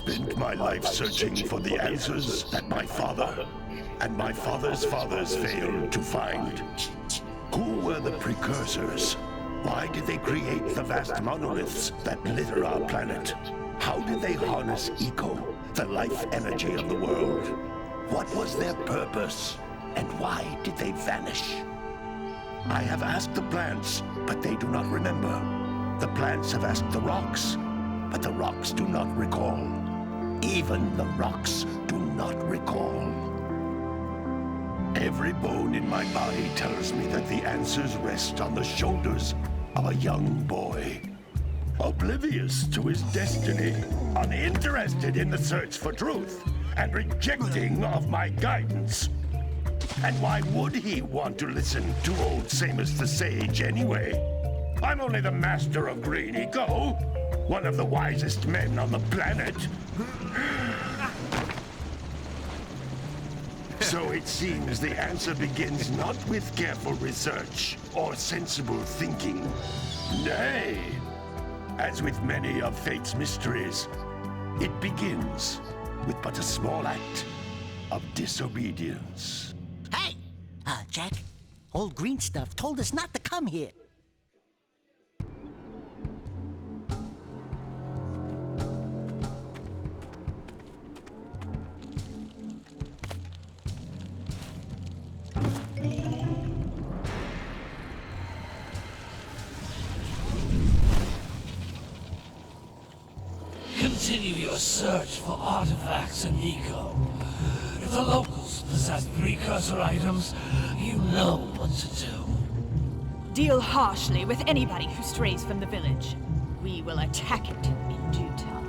spent my life searching for the answers that my father and my father's fathers failed to find. Who were the Precursors? Why did they create the vast monoliths that litter our planet? How did they harness eco, the life energy of the world? What was their purpose? And why did they vanish? I have asked the plants, but they do not remember. The plants have asked the rocks, but the rocks do not recall. Even the rocks do not recall. Every bone in my body tells me that the answers rest on the shoulders of a young boy. Oblivious to his destiny, uninterested in the search for truth, and rejecting of my guidance. And why would he want to listen to old Samus the Sage anyway? I'm only the master of green eco, one of the wisest men on the planet. So it seems the answer begins not with careful research or sensible thinking. Nay, as with many of fate's mysteries, it begins with but a small act of disobedience. Hey! Jak, old green stuff told us not to come here. Continue your search for artifacts and eco. If the locals possess precursor items, you know what to do. Deal harshly with anybody who strays from the village. We will attack it in due time.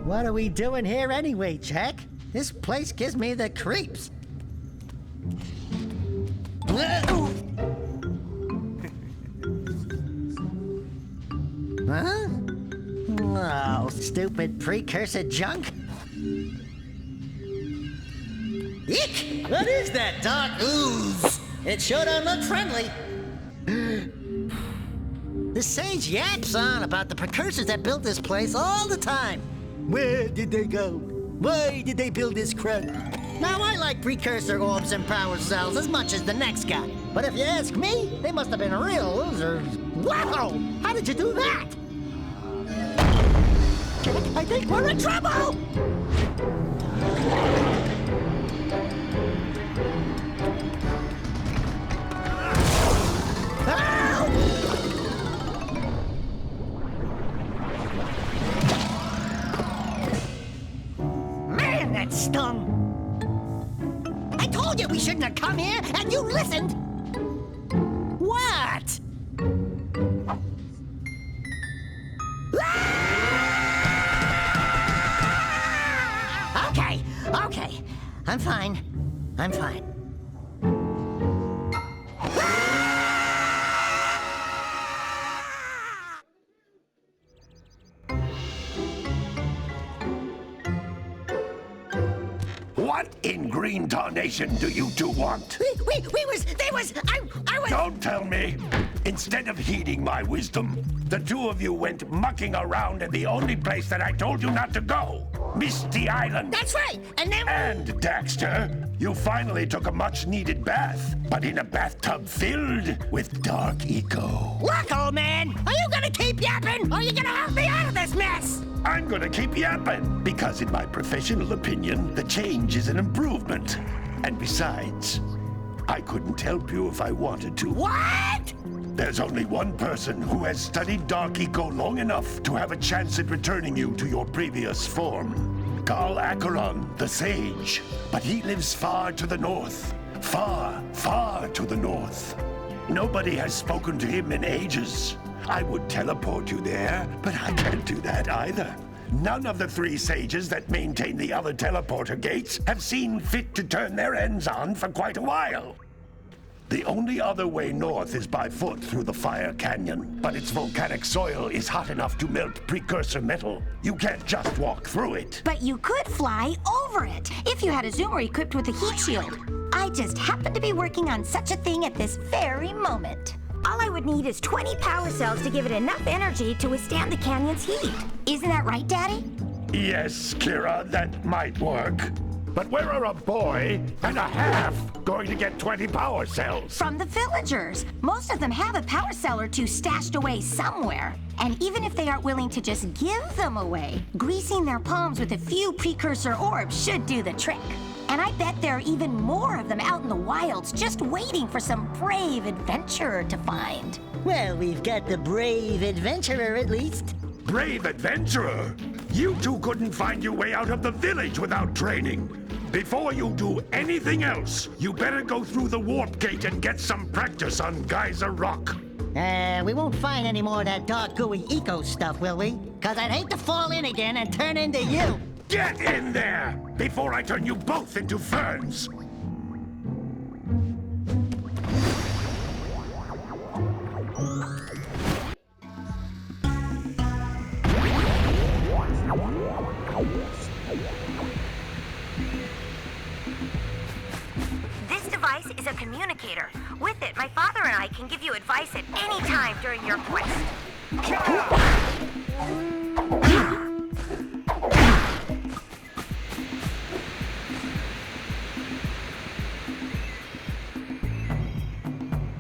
What are we doing here anyway, Jak? This place gives me the creeps. Huh? Oh, stupid precursor junk. Eek! What is that dark ooze? It sure don't look friendly. The sage yaps on about the precursors that built this place all the time. Where did they go? Why did they build this crud? Now, I like precursor orbs and power cells as much as the next guy. But if you ask me, they must have been real losers. Wow! How did you do that? I think we're in trouble! Man, that stung! I told you we shouldn't have come here, and you listened! What? Okay. I'm fine. What in green tarnation do you two want? I was... Don't tell me! Instead of heeding my wisdom, the two of you went mucking around in the only place that I told you not to go. Misty Island. That's right, and then... And, Daxter, you finally took a much-needed bath, but in a bathtub filled with dark eco. Look, old man, are you gonna keep yapping, or are you gonna help me out of this mess? I'm gonna keep yapping, because in my professional opinion, the change is an improvement. And besides, I couldn't help you if I wanted to. What? There's only one person who has studied Dark Eco long enough to have a chance at returning you to your previous form. Carl Acheron, the Sage. But he lives far to the north. Far, far to the north. Nobody has spoken to him in ages. I would teleport you there, but I can't do that either. None of the three sages that maintain the other teleporter gates have seen fit to turn their ends on for quite a while. The only other way north is by foot through the Fire Canyon, but its volcanic soil is hot enough to melt precursor metal. You can't just walk through it. But you could fly over it, if you had a zoomer equipped with a heat shield. I I just happen to be working on such a thing at this very moment. All I would need is 20 power cells to give it enough energy to withstand the canyon's heat. Isn't that right, Daddy? Yes, Kira, that might work. But where are a boy and a half going to get 20 power cells? From the villagers. Most of them have a power cell or two stashed away somewhere. And even if they aren't willing to just give them away, greasing their palms with a few precursor orbs should do the trick. And I bet there are even more of them out in the wilds just waiting for some brave adventurer to find. Well, we've got the brave adventurer at least. Brave adventurer! You two couldn't find your way out of the village without training. Before you do anything else, you better go through the warp gate and get some practice on Geyser Rock. We won't find any more of that dark gooey eco stuff, will we? 'Cause I'd hate to fall in again and turn into you. Get in there before I turn you both into ferns. This device is a communicator. With it, my father and I can give you advice at any time during your quest.